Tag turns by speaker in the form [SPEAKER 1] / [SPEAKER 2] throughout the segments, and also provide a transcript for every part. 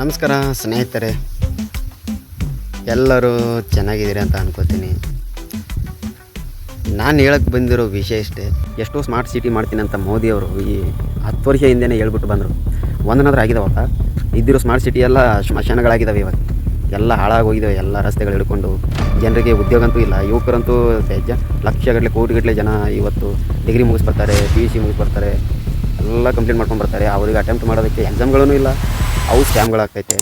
[SPEAKER 1] ನಮಸ್ಕಾರ ಸ್ನೇಹಿತರೆ, ಎಲ್ಲರೂ ಚೆನ್ನಾಗಿದ್ದೀರಿ ಅಂತ ಅನ್ಕೋತೀನಿ. ನಾನು ಹೇಳಕ್ಕೆ ಬಂದಿರೋ ವಿಷಯ ಇಷ್ಟೇ. ಎಷ್ಟೋ ಸ್ಮಾರ್ಟ್ ಸಿಟಿ ಮಾಡ್ತೀನಿ ಅಂತ ಮೋದಿಯವರು ಈ 10 ವರ್ಷ ಹಿಂದೆನೇ ಹೇಳ್ಬಿಟ್ಟು ಬಂದರು. ಒಂದನಾದ್ರೂ ಆಗಿದಾವಲ್ಲ, ಇದ್ದಿರೋ ಸ್ಮಾರ್ಟ್ ಸಿಟಿ ಎಲ್ಲ ಸ್ಮಶಾನಗಳಾಗಿದ್ದಾವೆ. ಇವಾಗ ಎಲ್ಲ ಹಾಳಾಗೋಗಿದ್ದಾವೆ. ಎಲ್ಲ ರಸ್ತೆಗಳು ಹಿಡ್ಕೊಂಡು ಜನರಿಗೆ ಉದ್ಯೋಗ ಅಂತೂ ಇಲ್ಲ. ಯುವಕರಂತೂ ಲಕ್ಷಗಟ್ಟಲೆ ಕೋಟಿಗಟ್ಟಲೆ ಜನ ಇವತ್ತು ಡಿಗ್ರಿ ಮುಗಿಸ್ಬರ್ತಾರೆ, PUC ಮುಗಿಸ್ಬರ್ತಾರೆ, ಎಲ್ಲ ಕಂಪ್ಲೀಟ್ ಮಾಡ್ಕೊಂಡು ಬರ್ತಾರೆ. ಅವ್ರಿಗೆ ಅಟೆಂಪ್ಟ್ ಮಾಡೋದಕ್ಕೆ ಎಕ್ಸಾಮ್ಗಳೂ ಇಲ್ಲ. ಅವು ಸ್ಕ್ಯಾಮ್ಗಳಾಗ್ತೈತೆ.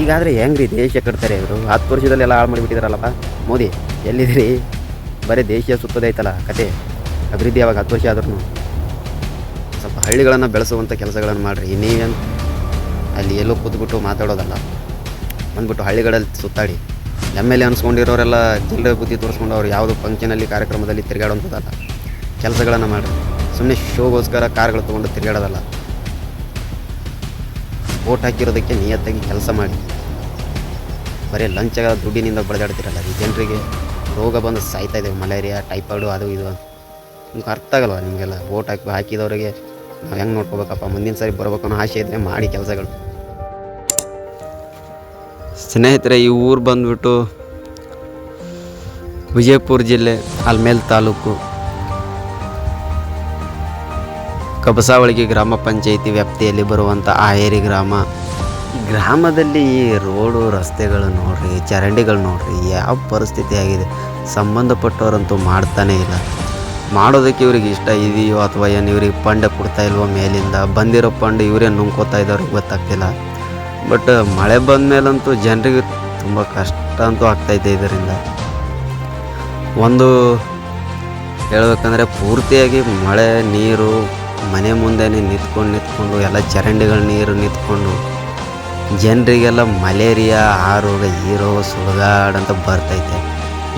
[SPEAKER 1] ಈಗಾದರೆ ಹೆಂಗ್ರಿ ದೇಶ ಕಟ್ತಾರೆ ಇವರು? 10 ವರ್ಷದಲ್ಲೆಲ್ಲ ಹಾಳು ಮಾಡಿಬಿಟ್ಟಿದಾರಲ್ಲಪ್ಪ. ಮೋದಿ ಎಲ್ಲಿದ್ದೀರಿ? ಬರೀ ದೇಶ ಸುತ್ತೋದೈತಲ್ಲ ಕತೆ. ಅಭಿವೃದ್ಧಿ ಯಾವಾಗ? 10 ವರ್ಷ ಆದ್ರೂ ಸ್ವಲ್ಪ ಹಳ್ಳಿಗಳನ್ನು ಬೆಳೆಸುವಂಥ ಕೆಲಸಗಳನ್ನು ಮಾಡಿರಿ. ನೀವೇನು ಅಲ್ಲಿ ಎಲ್ಲೋ ಕೂತ್ಬಿಟ್ಟು ಮಾತಾಡೋದಲ್ಲ, ಬಂದ್ಬಿಟ್ಟು ಹಳ್ಳಿಗಳಲ್ಲಿ ಸುತ್ತಾಡಿ. MLA ಅನ್ಸ್ಕೊಂಡಿರೋರೆಲ್ಲ ಜನರ ಬುದ್ಧಿ ತೋರಿಸ್ಕೊಂಡು ಅವ್ರು ಯಾವುದೋ ಫಂಕ್ಷನಲ್ಲಿ ಕಾರ್ಯಕ್ರಮದಲ್ಲಿ ತಿರುಗಾಡೋಂಥದ್ದಲ್ಲ, ಕೆಲಸಗಳನ್ನು ಮಾಡಿರಿ. ಸುಮ್ಮನೆ ಶೋಗೋಸ್ಕರ ಕಾರ್ಗಳು ತೊಗೊಂಡು ತಿರುಗಾಡೋದಲ್ಲ. ಓಟ್ ಹಾಕಿರೋದಕ್ಕೆ ನಿಯತ್ತಾಗಿ ಕೆಲಸ ಮಾಡಿ. ಬರೀ ಲಂಚ ದುಡ್ಡಿನಿಂದ ಬಡಿದಾಡ್ತಿರಲ್ಲ. ಈ ಜನರಿಗೆ ರೋಗ ಬಂದು ಸಾಯ್ತಾ ಇದ್ದೇವೆ. ಮಲೇರಿಯಾ, ಟೈಫಾಯ್ಡು, ಅದು ಇದು. ನಿಮ್ಗೆ ಅರ್ಥ ಆಗಲ್ವ? ನಿಮಗೆಲ್ಲ ಓಟ್ ಹಾಕಿದವರಿಗೆ ನಾವು ಹೆಂಗೆ ನೋಡ್ಕೋಬೇಕಪ್ಪ? ಮುಂದಿನ ಸಾರಿ ಬರಬೇಕು ಅನ್ನೋ ಆಸೆ ಇದ್ದರೆ ಮಾಡಿ ಕೆಲಸಗಳು. ಸ್ನೇಹಿತರೆ, ಈ ಊರು ಬಂದುಬಿಟ್ಟು ವಿಜಯಪುರ ಜಿಲ್ಲೆ ಆಲ್ಮೇಲ್ ತಾಲೂಕು ಕಬಸಾವಳಿಗೆ ಗ್ರಾಮ ಪಂಚಾಯಿತಿ ವ್ಯಾಪ್ತಿಯಲ್ಲಿ ಬರುವಂಥ ಆಯೇರಿ ಗ್ರಾಮ. ಈ ಗ್ರಾಮದಲ್ಲಿ ಈ ರೋಡು ರಸ್ತೆಗಳು ನೋಡ್ರಿ, ಚರಂಡಿಗಳು ನೋಡ್ರಿ, ಯಾವ ಪರಿಸ್ಥಿತಿ ಆಗಿದೆ. ಸಂಬಂಧಪಟ್ಟವರಂತೂ ಮಾಡ್ತಾನೇ ಇಲ್ಲ. ಮಾಡೋದಕ್ಕೆ ಇವ್ರಿಗೆ ಇಷ್ಟ ಇದೆಯೋ ಅಥವಾ ಏನು ಇವ್ರಿಗೆ ಫಂಡ್ ಕೊಡ್ತಾ ಇಲ್ವೋ ಮೇಲಿಂದ? ಬಂದಿರೋ ಫಂಡ್ ಇವರೇ ನುಂಗ್ಕೋತಾ ಇದ್ದವ್ರಿಗೆ ಗೊತ್ತಾಗ್ತಿಲ್ಲ. ಬಟ್ ಮಳೆ ಬಂದ ಮೇಲಂತೂ ಜನರಿಗೆ ತುಂಬ ಕಷ್ಟ ಅಂತೂ ಆಗ್ತಾಯಿದೆ. ಇದರಿಂದ ಒಂದು ಹೇಳ್ಬೇಕಂದ್ರೆ ಪೂರ್ತಿಯಾಗಿ ಮಳೆ ನೀರು ಮನೆ ಮುಂದೆನೇ ನಿಂತ್ಕೊಂಡು ಎಲ್ಲ ಚರಂಡಿಗಳ ನೀರು ನಿಂತ್ಕೊಂಡು ಜನರಿಗೆಲ್ಲ ಮಲೇರಿಯಾ, ಆ ರೋಗ ಈ ರೋಗ ಸುಡುಗಾಡಂತ ಬರ್ತೈತೆ.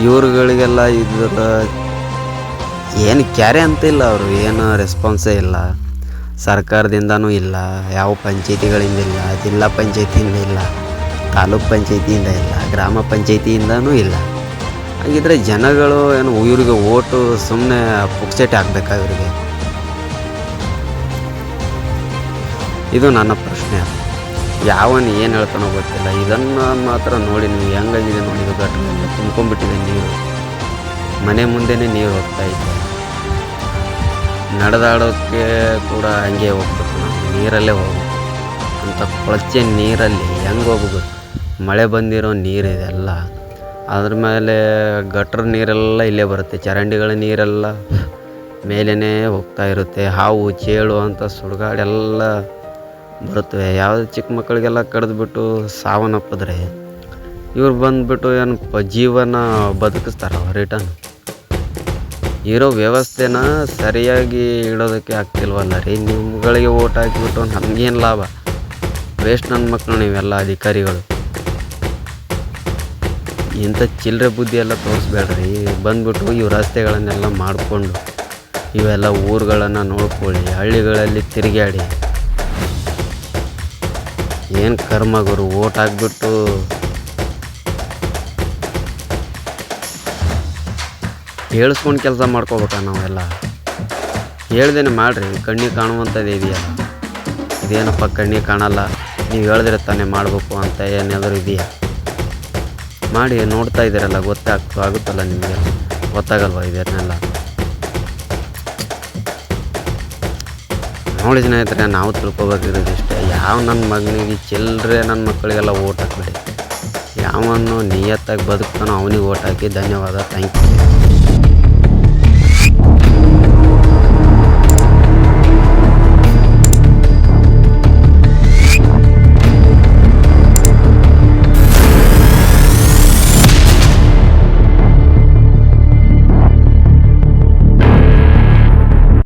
[SPEAKER 1] ಇವ್ರುಗಳಿಗೆಲ್ಲ ಇದರ ಏನು ಕ್ಯಾರೆ ಅಂತಿಲ್ಲ. ಅವರು ಏನು ರೆಸ್ಪಾನ್ಸೇ ಇಲ್ಲ. ಸರ್ಕಾರದಿಂದನೂ ಇಲ್ಲ, ಯಾವ ಪಂಚಾಯಿತಿಗಳಿಂದ ಇಲ್ಲ, ಜಿಲ್ಲಾ ಪಂಚಾಯಿತಿಯಿಂದ ಇಲ್ಲ, ತಾಲೂಕು ಪಂಚಾಯಿತಿಯಿಂದ ಇಲ್ಲ, ಗ್ರಾಮ ಪಂಚಾಯಿತಿಯಿಂದನೂ ಇಲ್ಲ. ಹಾಗಿದ್ರೆ ಜನಗಳು ಏನು ಇವ್ರಿಗೆ ಓಟು ಸುಮ್ಮನೆ ಪುಕ್ಸೆಟ್ ಹಾಕ್ಬೇಕಾ ಇವರಿಗೆ? ಇದು ನನ್ನ ಪ್ರಶ್ನೆ. ಯಾವನು ಏನು ಹೇಳ್ತಾನೋ ಗೊತ್ತಿಲ್ಲ. ಇದನ್ನು ಮಾತ್ರ ನೋಡಿ ನೀವು ಹೆಂಗಾಗಿದೆ ನೋಡಿ. ಇದು ಗಟ್ಟರೆಲ್ಲ ತುಂಬ್ಕೊಂಡ್ಬಿಟ್ಟಿದೆ ನೀರು. ಮನೆ ಮುಂದೆನೇ ನೀರು ಹೋಗ್ತಾಯಿದೆ. ನಡೆದಾಡೋಕ್ಕೆ ಕೂಡ ಹಂಗೆ ಹೋಗ್ಬೇಕು. ನಾವು ನೀರಲ್ಲೇ ಹೋಗ್ಬೇಕು ಅಂತ ಕೊಳಚೆ ನೀರಲ್ಲಿ ಹೆಂಗೆ ಹೋಗ್ಬೇಕು? ಮಳೆ ಬಂದಿರೋ ನೀರು ಇದೆಲ್ಲ. ಅದ್ರ ಮೇಲೆ ಗಟ್ರ ನೀರೆಲ್ಲ ಇಲ್ಲೇ ಬರುತ್ತೆ. ಚರಂಡಿಗಳ ನೀರೆಲ್ಲ ಮೇಲೇ ಹೋಗ್ತಾ ಇರುತ್ತೆ. ಹಾವು ಚೇಳು ಅಂತ ಸುಡುಗಾಡೆಲ್ಲ ಬರುತ್ತವೆ. ಯಾವುದೇ ಚಿಕ್ಕ ಮಕ್ಕಳಿಗೆಲ್ಲ ಕಡಿದ್ಬಿಟ್ಟು ಸಾವನ್ನಪ್ಪಿದ್ರೆ ಇವ್ರು ಬಂದುಬಿಟ್ಟು ಏನು ಜೀವನ ಬದುಕಿಸ್ತಾರ ರಿಟರ್ನ್? ಇರೋ ವ್ಯವಸ್ಥೆನ ಸರಿಯಾಗಿ ಇಡೋದಕ್ಕೆ ಆಗ್ತಿಲ್ವಲ್ಲ ರೀ. ನಿಮ್ಗಳಿಗೆ ಓಟ್ ಹಾಕಿಬಿಟ್ಟು ನಮಗೇನು ಲಾಭ? ವೇಸ್ಟ್ ನನ್ನ ಮಕ್ಕಳು ನೀವೆಲ್ಲ ಅಧಿಕಾರಿಗಳು. ಇಂಥ ಚಿಲ್ಲರೆ ಬುದ್ಧಿ ಎಲ್ಲ ತೋರಿಸ್ಬೇಡ್ರಿ. ಬಂದ್ಬಿಟ್ಟು ಇವು ರಸ್ತೆಗಳನ್ನೆಲ್ಲ ಮಾಡಿಕೊಂಡು ಇವೆಲ್ಲ ಊರುಗಳನ್ನು ನೋಡ್ಕೊಳ್ಳಿ, ಹಳ್ಳಿಗಳಲ್ಲಿ ತಿರುಗಾಡಿ. ಏನು ಕರ್ಮ ಗುರು? ಓಟ್ ಹಾಕ್ಬಿಟ್ಟು ಹೇಳ್ಸ್ಕೊಂಡು ಕೆಲಸ ಮಾಡ್ಕೋಬೇಕಾ ನಾವೆಲ್ಲ? ಹೇಳ್ದೇನೆ ಮಾಡಿರಿ. ಕಣ್ಣಿಗೆ ಕಾಣುವಂಥದ್ದು ಇದೆಯಲ್ಲ, ಇದೇನಪ್ಪ ಕಣ್ಣಿಗೆ ಕಾಣಲ್ಲ, ನೀವು ಹೇಳಿದ್ರೆ ತಾನೇ ಮಾಡಬೇಕು ಅಂತ ಏನಾದರೂ ಇದೆಯಾ? ಮಾಡಿ. ನೋಡ್ತಾ ಇದ್ದೀರಲ್ಲ, ಆಗುತ್ತಲ್ಲ ನಿಮಗೆ. ಗೊತ್ತಾಗಲ್ವ ಇದನ್ನೆಲ್ಲ? ನೋಡಿ ಸ್ನೇಹಿತರೆ, ನಾವು ತಿಳ್ಕೊಬೇಕಿರೋದು ಇಷ್ಟೇ. ಯಾವ ನನ್ನ ಮಗನಿಗೆ ಚಿಲ್ಲರೆ ನನ್ನ ಮಕ್ಕಳಿಗೆಲ್ಲ ಓಟ್ ಹಾಕ್ಬಿಡಿ. ಯಾವನು ನಿಯತ್ತಾಗಿ ಬದುಕ್ತಾನೋ ಅವನಿಗೆ ಓಟ್ ಹಾಕಿ. ಧನ್ಯವಾದ. Thank you.